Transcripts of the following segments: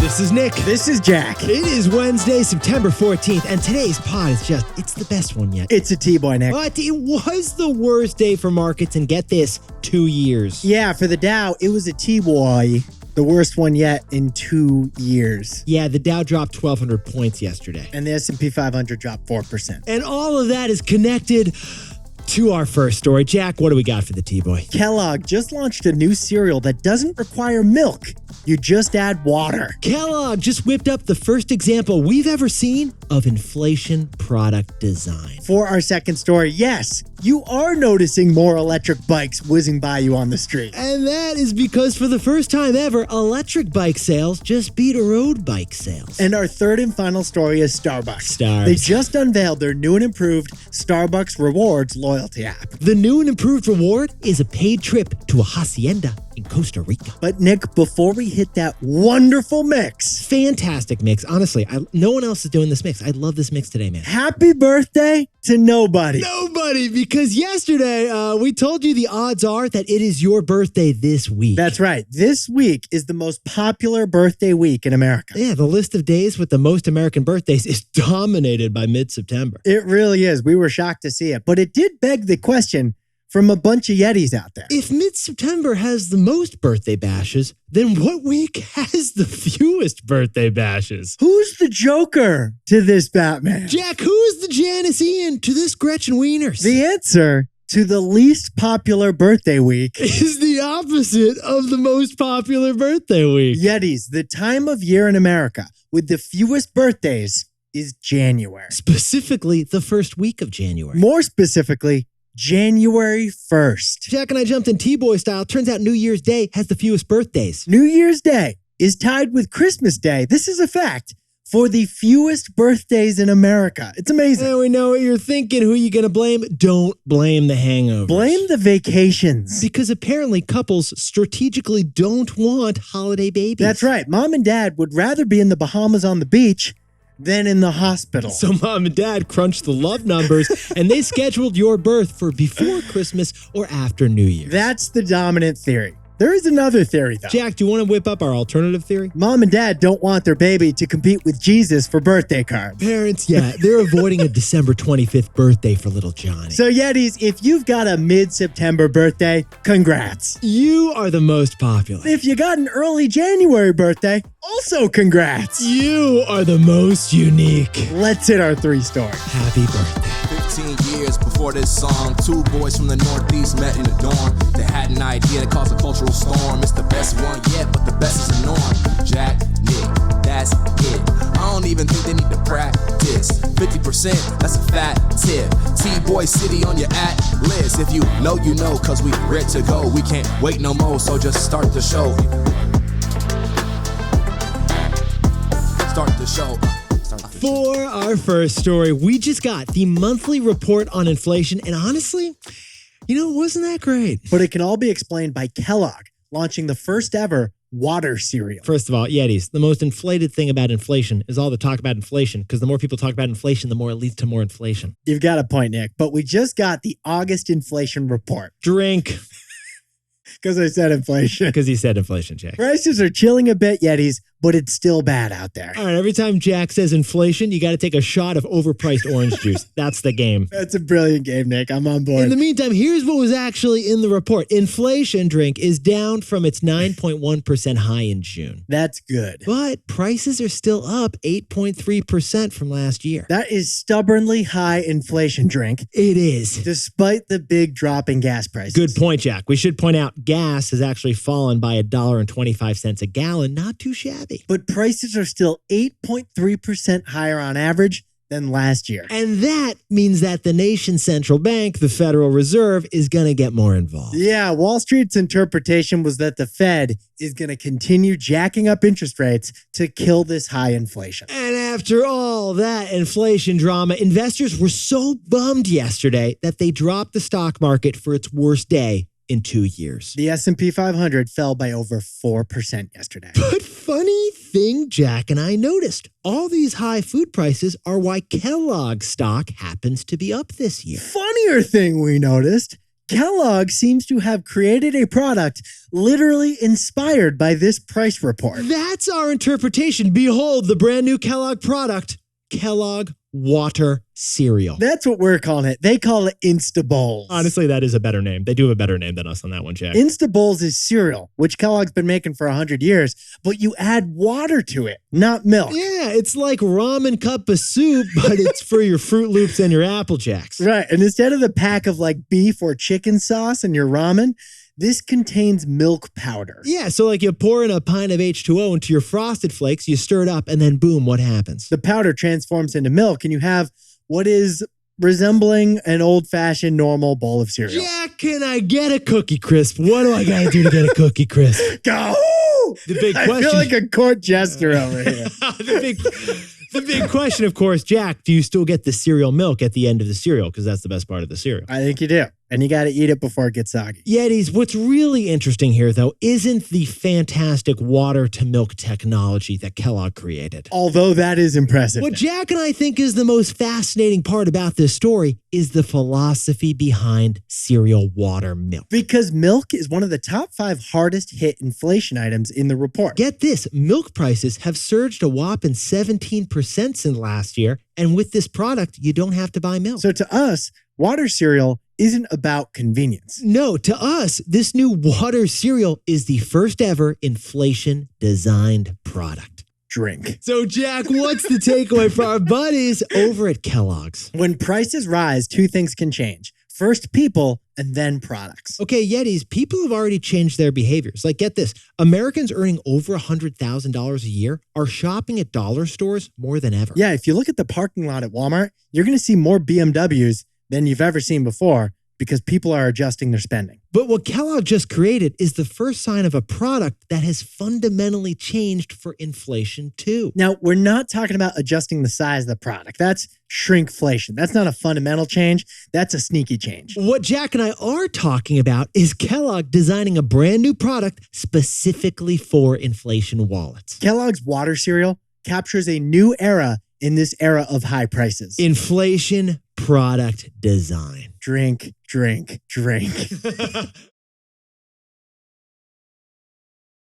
This is Nick. This is Jack. It is Wednesday, September 14th, and today's pod is it's the best one yet. It's a T-boy, Nick. But it was the worst day for markets, and get this, 2 years. Yeah, for the Dow, it was a T-boy. The worst one yet in 2 years. Yeah, the Dow dropped 1,200 points yesterday. And the S&P 500 dropped 4%. And all of that is connected to our first story. Jack, what do we got for the T-boy? Kellogg just launched a new cereal that doesn't require milk. You just add water. Kellogg just whipped up the first example we've ever seen of inflation product design. For our second story, yes, you are noticing more electric bikes whizzing by you on the street. And that is because for the first time ever, electric bike sales just beat road bike sales. And our third and final story is Starbucks. Stars. They just unveiled their new and improved Starbucks Rewards loyalty app. The new and improved reward is a paid trip to a hacienda in Costa Rica. But Nick, before we hit that wonderful mix. Fantastic mix. Honestly, no one else is doing this mix. I love this mix today, man. Happy birthday to nobody. Nobody, because yesterday we told you the odds are that it is your birthday this week. That's right. This week is the most popular birthday week in America. Yeah, the list of days with the most American birthdays is dominated by mid-September. It really is. We were shocked to see it. But it did beg the question from a bunch of Yetis out there. If mid-September has the most birthday bashes, then what week has the fewest birthday bashes? Who's the Joker to this Batman? Jack, who's the Janice Ian to this Gretchen Wieners? The answer to the least popular birthday week is the opposite of the most popular birthday week. Yetis, the time of year in America with the fewest birthdays is January. Specifically, the first week of January. More specifically, January 1st. Jack and I jumped in T-boy style. Turns out New Year's Day has the fewest birthdays. New Year's Day is tied with Christmas Day. This is a fact. For the fewest birthdays in America. It's amazing. And we know what you're thinking. Who are you going to blame? Don't blame the hangovers. Blame the vacations. Because apparently couples strategically don't want holiday babies. That's right. Mom and dad would rather be in the Bahamas on the beach than in the hospital. So mom and dad crunched the love numbers and they scheduled your birth for before Christmas or after New Year's. That's the dominant theory. There is another theory, though. Jack, do you want to whip up our alternative theory? Mom and dad don't want their baby to compete with Jesus for birthday cards. Parents, yeah, they're avoiding a December 25th birthday for little Johnny. So, Yetis, if you've got a mid-September birthday, congrats. You are the most popular. If you got an early January birthday, also congrats. You are the most unique. Let's hit our three stories. Happy birthday. 15 years before this song, two boys from the Northeast met in the dorm. They had an idea that caused a cultural storm. It's the best one yet, but the best is the norm. Jack, Nick, that's it. I don't even think they need to practice. 50%, that's a fat tip. T-Boy City on your at list. If you know, you know, cause we ready to go. We can't wait no more, so just start the show. Start the show. For our first story, we just got the monthly report on inflation, and honestly, it wasn't that great. But it can all be explained by Kellogg launching the first ever water cereal. First of all, Yetis, the most inflated thing about inflation is all the talk about inflation, because the more people talk about inflation, the more it leads to more inflation. You've got a point, Nick, but we just got the August inflation report. Drink. Because I said inflation. Because he said inflation, Jack. Prices are chilling a bit, Yetis, but it's still bad out there. All right, every time Jack says inflation, you got to take a shot of overpriced orange juice. That's the game. That's a brilliant game, Nick. I'm on board. In the meantime, here's what was actually in the report. Inflation, Drink, is down from its 9.1% high in June. That's good. But prices are still up 8.3% from last year. That is stubbornly high inflation, Drink. It is. Despite the big drop in gas prices. Good point, Jack. We should point out gas has actually fallen by $1.25 a gallon. Not too shabby. But prices are still 8.3% higher on average than last year. And that means that the nation's central bank, the Federal Reserve, is going to get more involved. Yeah, Wall Street's interpretation was that the Fed is going to continue jacking up interest rates to kill this high inflation. And after all that inflation drama, investors were so bummed yesterday that they dropped the stock market for its worst day in 2 years. The S&P 500 fell by over 4% yesterday. But funny thing Jack and I noticed, all these high food prices are why Kellogg stock happens to be up this year. Funnier thing we noticed, Kellogg seems to have created a product literally inspired by this price report. That's our interpretation. Behold, the brand new Kellogg product, Kellogg Water Cereal. That's what we're calling it. They call it Instabowls. Honestly, that is a better name. They do have a better name than us on that one, Jack. Instabowls is cereal, which Kellogg's been making for 100 years, but you add water to it, not milk. Yeah, it's like ramen cup of soup, but it's for your Fruit Loops and your Apple Jacks. Right. And instead of the pack of like beef or chicken sauce in your ramen, this contains milk powder. Yeah, so like you pour in a pint of H2O into your Frosted Flakes, you stir it up, and then boom, what happens? The powder transforms into milk, and you have what is resembling an old-fashioned normal bowl of cereal. Jack, can I get a Cookie Crisp? What do I gotta do to get a Cookie Crisp? Go! The big question. I feel like a court jester over here. The big question, of course, Jack, do you still get the cereal milk at the end of the cereal? Because that's the best part of the cereal. I think you do. And you got to eat it before it gets soggy. Yetis, what's really interesting here, though, isn't the fantastic water-to-milk technology that Kellogg created. Although that is impressive. What Jack and I think is the most fascinating part about this story is the philosophy behind cereal water milk. Because milk is one of the top 5 hardest hit inflation items in the report. Get this, milk prices have surged a whopping 17% since last year, and with this product, you don't have to buy milk. So to us, water cereal isn't about convenience. No, to us, this new water cereal is the first ever inflation-designed product. Drink. So, Jack, what's the takeaway for our buddies over at Kellogg's? When prices rise, 2 things can change. First, people, and then products. Okay, Yetis, people have already changed their behaviors. Like, get this. Americans earning over $100,000 a year are shopping at dollar stores more than ever. Yeah, if you look at the parking lot at Walmart, you're going to see more BMWs than you've ever seen before because people are adjusting their spending. But what Kellogg just created is the first sign of a product that has fundamentally changed for inflation too. Now, we're not talking about adjusting the size of the product. That's shrinkflation. That's not a fundamental change. That's a sneaky change. What Jack and I are talking about is Kellogg designing a brand new product specifically for inflation wallets. Kellogg's water cereal captures a new era in this era of high prices. Inflation product design. Drink, drink, drink.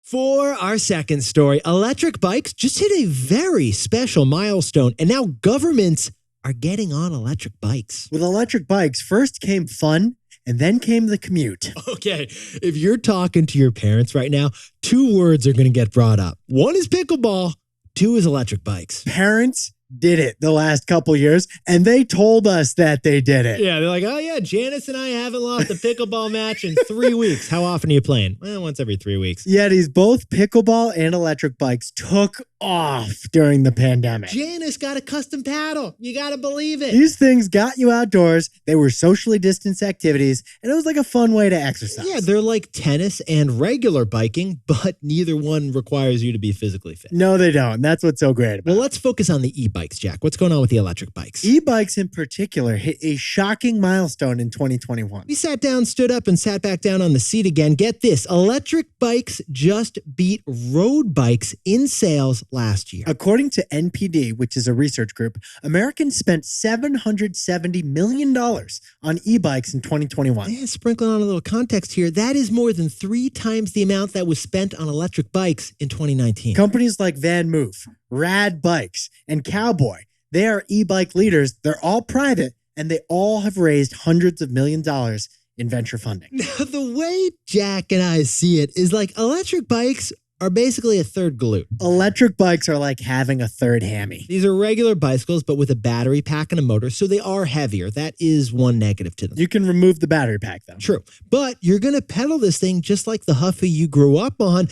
For our second story, electric bikes just hit a very special milestone, and now governments are getting on electric bikes. With electric bikes, first came fun, and then came the commute. Okay, if you're talking to your parents right now, 2 words are going to get brought up. 1 is pickleball, 2 is electric bikes. Parents did it the last couple years, and they told us that they did it. Yeah, they're like, oh yeah, Janice and I haven't lost a pickleball match in 3 weeks. How often are you playing? Well, once every 3 weeks. Yetis, both pickleball and electric bikes took off during the pandemic. Janice got a custom paddle. You got to believe it. These things got you outdoors. They were socially distanced activities, and it was like a fun way to exercise. Yeah, they're like tennis and regular biking, but neither one requires you to be physically fit. No, they don't. That's what's so great about it. Well, let's focus on the e-bikes, Jack. What's going on with the electric bikes? E-bikes in particular hit a shocking milestone in 2021. We sat down, stood up, and sat back down on the seat again. Get this, electric bikes just beat road bikes in sales last year. According to NPD, which is a research group, Americans spent $770 million on e-bikes in 2021. Yeah, sprinkling on a little context here, that is more than 3 times the amount that was spent on electric bikes in 2019. Companies like Van Moof, Rad Bikes, and Cowboy, they are e-bike leaders. They're all private, and they all have raised hundreds of millions of dollars in venture funding. Now, the way Jack and I see it is like electric bikes are basically a third glute. Electric bikes are like having a third hammy. These are regular bicycles, but with a battery pack and a motor, so they are heavier. That is one negative to them. You can remove the battery pack, though. True. But you're going to pedal this thing just like the Huffy you grew up on.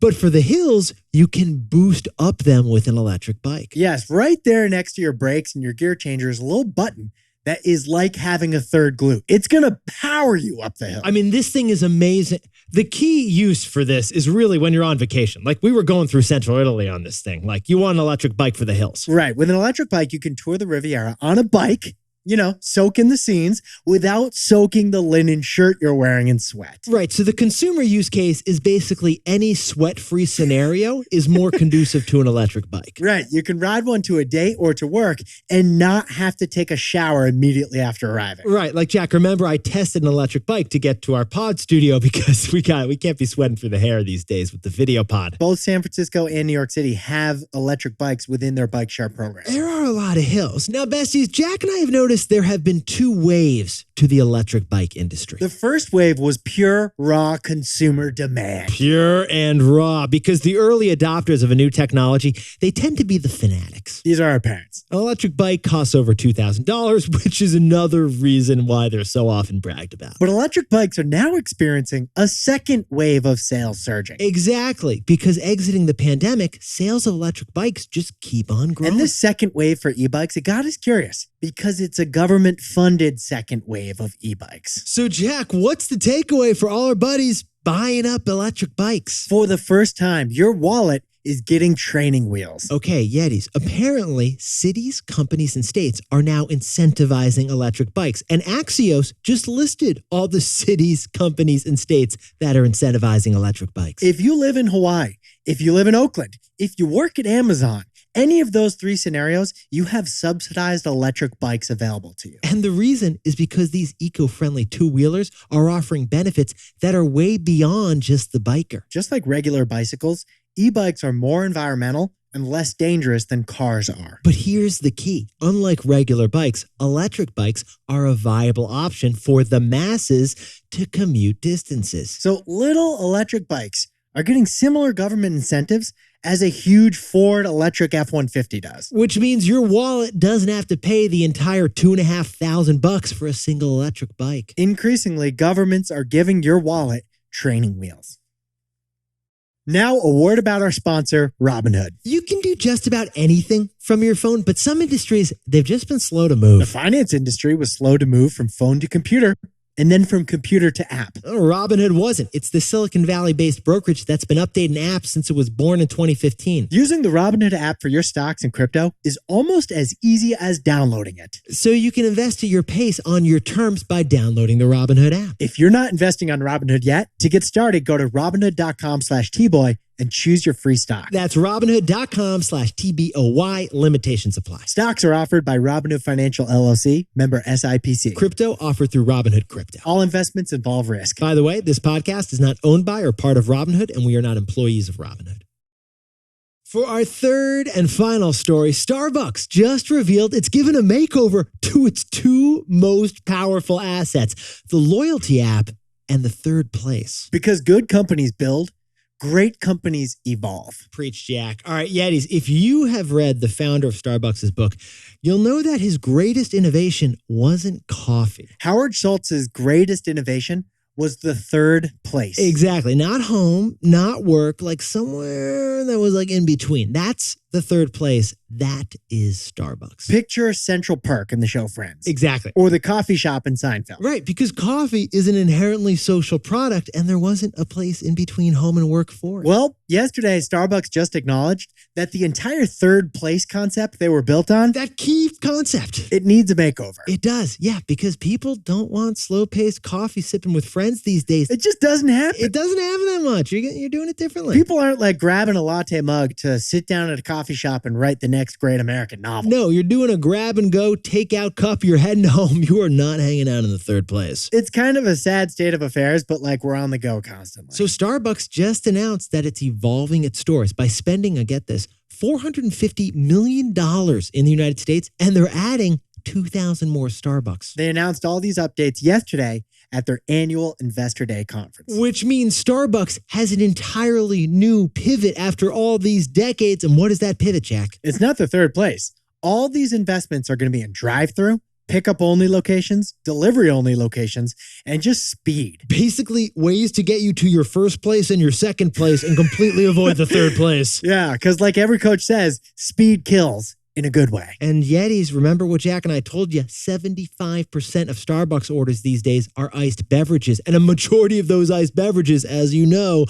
But for the hills, you can boost up them with an electric bike. Yes, right there next to your brakes and your gear changer is a little button that is like having a third glute. It's going to power you up the hill. I mean, this thing is amazing. The key use for this is really when you're on vacation. Like we were going through Central Italy on this thing. Like you want an electric bike for the hills. Right. With an electric bike, you can tour the Riviera on a bike soak in the scenes without soaking the linen shirt you're wearing in sweat. Right. So the consumer use case is basically any sweat-free scenario is more conducive to an electric bike. Right. You can ride one to a date or to work and not have to take a shower immediately after arriving. Right. Like, Jack, remember I tested an electric bike to get to our pod studio because we can't be sweating through the hair these days with the video pod. Both San Francisco and New York City have electric bikes within their bike share program. There are a lot of hills. Now, besties, Jack and I have noticed there have been two waves to the electric bike industry. The first wave was pure, raw consumer demand. Pure and raw, because the early adopters of a new technology, they tend to be the fanatics. These are our parents. An electric bike costs over $2,000, which is another reason why they're so often bragged about. But electric bikes are now experiencing a second wave of sales surging. Exactly, because exiting the pandemic, sales of electric bikes just keep on growing. And this second wave for e-bikes, it got us curious because it's a government-funded second wave of e-bikes. So, Jack, what's the takeaway for all our buddies buying up electric bikes? For the first time, your wallet is getting training wheels. Okay, Yetis. Apparently, cities, companies, and states are now incentivizing electric bikes. And Axios just listed all the cities, companies, and states that are incentivizing electric bikes. If you live in Hawaii, if you live in Oakland, if you work at Amazon, any of those three scenarios, you have subsidized electric bikes available to you. And the reason is because these eco-friendly two-wheelers are offering benefits that are way beyond just the biker. Just like regular bicycles, e-bikes are more environmental and less dangerous than cars are. But here's the key. Unlike regular bikes, electric bikes are a viable option for the masses to commute distances. So little electric bikes are getting similar government incentives as a huge Ford electric F-150 does. Which means your wallet doesn't have to pay the entire $2,500 for a single electric bike. Increasingly, governments are giving your wallet training wheels. Now, a word about our sponsor, Robinhood. You can do just about anything from your phone, but some industries, they've just been slow to move. The finance industry was slow to move from phone to computer, and then from computer to app. Robinhood wasn't. It's the Silicon Valley-based brokerage that's been updating apps since it was born in 2015. Using the Robinhood app for your stocks and crypto is almost as easy as downloading it. So you can invest at your pace on your terms by downloading the Robinhood app. If you're not investing on Robinhood yet, to get started, go to Robinhood.com/TBoy and choose your free stock. That's Robinhood.com/TBOY. Limitations apply. Stocks are offered by Robinhood Financial LLC, member SIPC. Crypto offered through Robinhood Crypto. All investments involve risk. By the way, this podcast is not owned by or part of Robinhood, and we are not employees of Robinhood. For our third and final story, Starbucks just revealed it's given a makeover to its two most powerful assets, the loyalty app and the third place. Because good companies build, great companies evolve. Preach, Jack. All right, Yetis, if you have read the founder of Starbucks' book, you'll know that his greatest innovation wasn't coffee. Howard Schultz's greatest innovation was the third place. Exactly. Not home, not work, like somewhere that was like in between. That's the third place. That is Starbucks. Picture Central Perk in the show Friends. Exactly. Or the coffee shop in Seinfeld. Right, because coffee is an inherently social product and there wasn't a place in between home and work for it. Well, yesterday, Starbucks just acknowledged that the entire third place concept they were built on, that key concept, it needs a makeover. It does, yeah, because people don't want slow-paced coffee sipping with friends these days. It just doesn't happen. It doesn't happen that much. You're doing it differently. People aren't like grabbing a latte mug to sit down at a coffee shop and write the next great American novel. No, you're doing a grab and go, take out cup, you're heading home. You are not hanging out in the third place. It's kind of a sad state of affairs, but like we're on the go constantly. So Starbucks just announced that it's evolving its stores by spending, get this, $450 million in the United States, and they're adding 2,000 more Starbucks. They announced all these updates yesterday at their annual Investor Day conference. Which means Starbucks has an entirely new pivot after all these decades. And what is that pivot, Jack? It's not the third place. All these investments are going to be in drive-through, pickup-only locations, delivery-only locations, and just speed. Basically, ways to get you to your first place and your second place and completely avoid the third place. Yeah, because like every coach says, speed kills. In a good way. And Yetis, remember what Jack and I told you, 75% of Starbucks orders these days are iced beverages. And a majority of those iced beverages, as you know,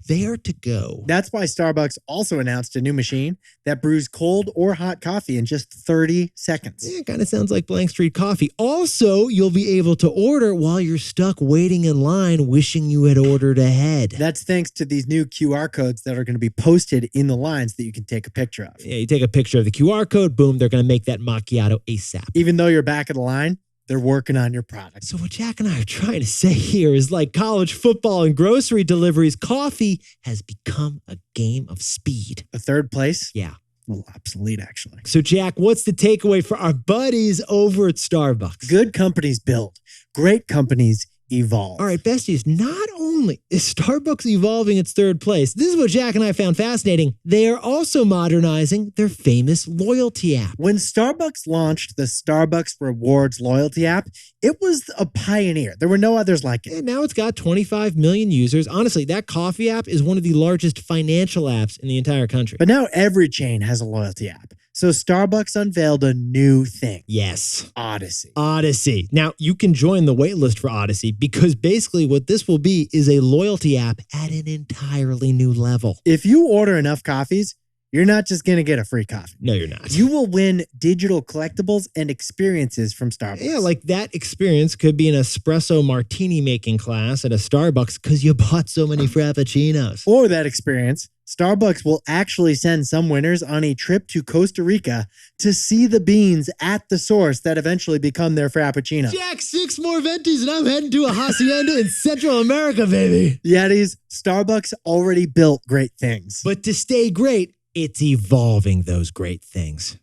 They are to go. That's why Starbucks also announced a new machine that brews cold or hot coffee in just 30 seconds. Yeah, kind of sounds like Blank Street Coffee. Also, you'll be able to order while you're stuck waiting in line, wishing you had ordered ahead. That's thanks to these new QR codes that are going to be posted in the lines that you can take a picture of. Yeah, you take a picture of the QR code, boom, they're going to make that macchiato ASAP. Even though you're back of the line, they're working on your product. So what Jack and I are trying to say here is like college football and grocery deliveries, coffee has become a game of speed. A third place? Yeah. A little obsolete, actually. So Jack, what's the takeaway for our buddies over at Starbucks? Good companies build. Great companies evolve. All right, besties, not only is Starbucks evolving its third place, this is what Jack and I found fascinating. They are also modernizing their famous loyalty app. When Starbucks launched the Starbucks Rewards loyalty app, it was a pioneer. There were no others like it. And now it's got 25 million users. Honestly, that coffee app is one of the largest financial apps in the entire country. But now every chain has a loyalty app. So Starbucks unveiled a new thing. Yes. Odyssey. Odyssey. Now, you can join the waitlist for Odyssey because basically what this will be is a loyalty app at an entirely new level. If you order enough coffees, you're not just going to get a free coffee. No, you're not. You will win digital collectibles and experiences from Starbucks. Yeah, like that experience could be an espresso martini making class at a Starbucks because you bought so many frappuccinos. Or that experience, Starbucks will actually send some winners on a trip to Costa Rica to see the beans at the source that eventually become their frappuccino. Jack, 6 more venties and I'm heading to a hacienda in Central America, baby. Yetis, Starbucks already built great things. But to stay great, it's evolving those great things.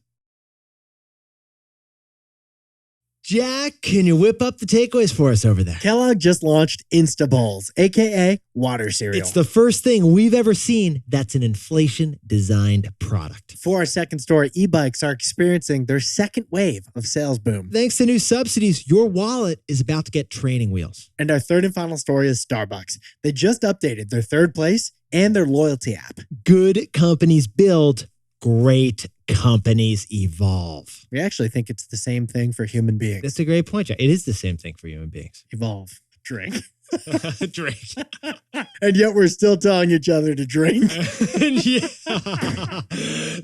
Jack, can you whip up the takeaways for us over there? Kellogg just launched Insta Bowls, aka water cereal. It's the first thing we've ever seen that's an inflation-designed product. For our second story, e-bikes are experiencing their second wave of sales boom. Thanks to new subsidies, your wallet is about to get training wheels. And our third and final story is Starbucks. They just updated their third place and their loyalty app. Good companies build, great companies evolve. We actually think it's the same thing for human beings. That's a great point, Jack. It is the same thing for human beings. Evolve. Drink. Drink. And yet we're still telling each other to drink. Yeah.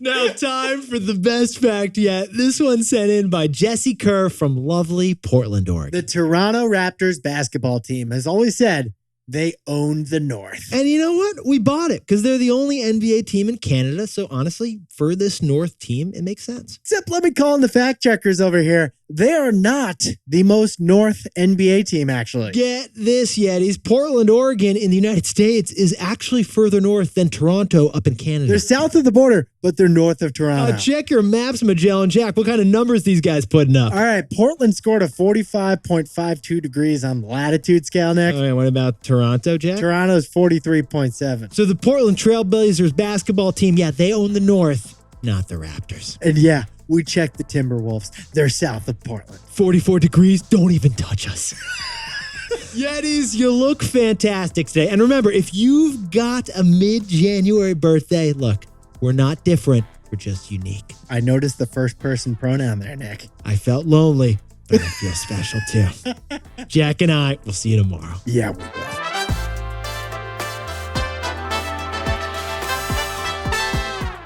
Now time for the best fact yet. This one sent in by Jesse Kerr from lovely Portland, Oregon. The Toronto Raptors basketball team has always said they own the North. And you know what? We bought it because they're the only NBA team in Canada. So honestly, for this North team, it makes sense. Except let me call in the fact checkers over here. They are not the most North NBA team, actually. Get this, Yetis. Portland, Oregon in the United States is actually further north than Toronto up in Canada. They're south of the border, but they're north of Toronto. Check your maps, Magellan Jack. What kind of numbers these guys putting up? All right, Portland scored a 45.52 degrees on the latitude scale, Nick. All right, what about Toronto, Jack? Toronto's 43.7. So the Portland Trailblazers basketball team, yeah, they own the North, not the Raptors. And yeah, we checked the Timberwolves. They're south of Portland. 44 degrees, don't even touch us. Yetis, you look fantastic today. And remember, if you've got a mid-January birthday, look, we're not different. We're just unique. I noticed the first person pronoun there, Nick. I felt lonely, but I feel special too. Jack and I will see you tomorrow. Yeah, we will.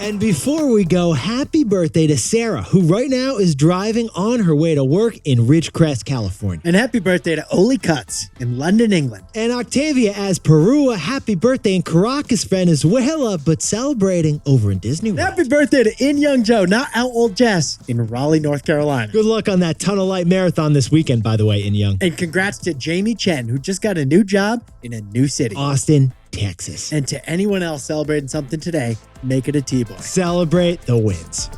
And before we go, happy birthday to Sarah, who right now is driving on her way to work in Ridgecrest, California. And happy birthday to Oli Cuts in London, England. And Octavia as Perua, happy birthday in Caracas, Venezuela, but celebrating over in Disney World. Happy birthday to In Young Joe, not Out Old Jess, in Raleigh, North Carolina. Good luck on that Tunnel Light Marathon this weekend, by the way, In Young. And congrats to Jamie Chen, who just got a new job in a new city. Austin, Texas. And to anyone else celebrating something today, make it a T-boy. Celebrate the wins.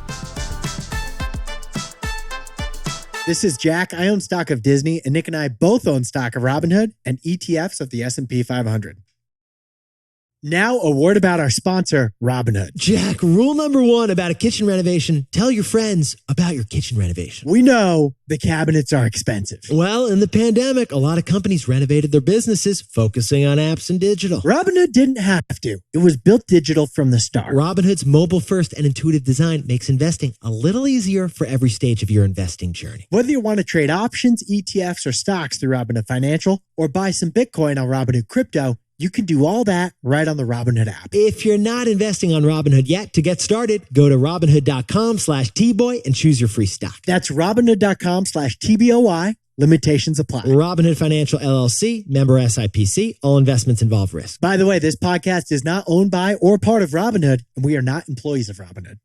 This is Jack. I own stock of Disney, and Nick and I both own stock of Robinhood and ETFs of the S&P 500. Now, a word about our sponsor, Robinhood. Jack, rule number 1 about a kitchen renovation, tell your friends about your kitchen renovation. We know the cabinets are expensive. Well, in the pandemic, a lot of companies renovated their businesses, focusing on apps and digital. Robinhood didn't have to. It was built digital from the start. Robinhood's mobile-first and intuitive design makes investing a little easier for every stage of your investing journey. Whether you want to trade options, ETFs, or stocks through Robinhood Financial, or buy some Bitcoin on Robinhood Crypto, You can do all that right on the Robinhood app. If you're not investing on Robinhood yet, to get started, go to Robinhood.com/TBoy and choose your free stock. That's Robinhood.com/TBOY. Limitations apply. Robinhood Financial LLC, member SIPC. All investments involve risk. By the way, this podcast is not owned by or part of Robinhood, and we are not employees of Robinhood.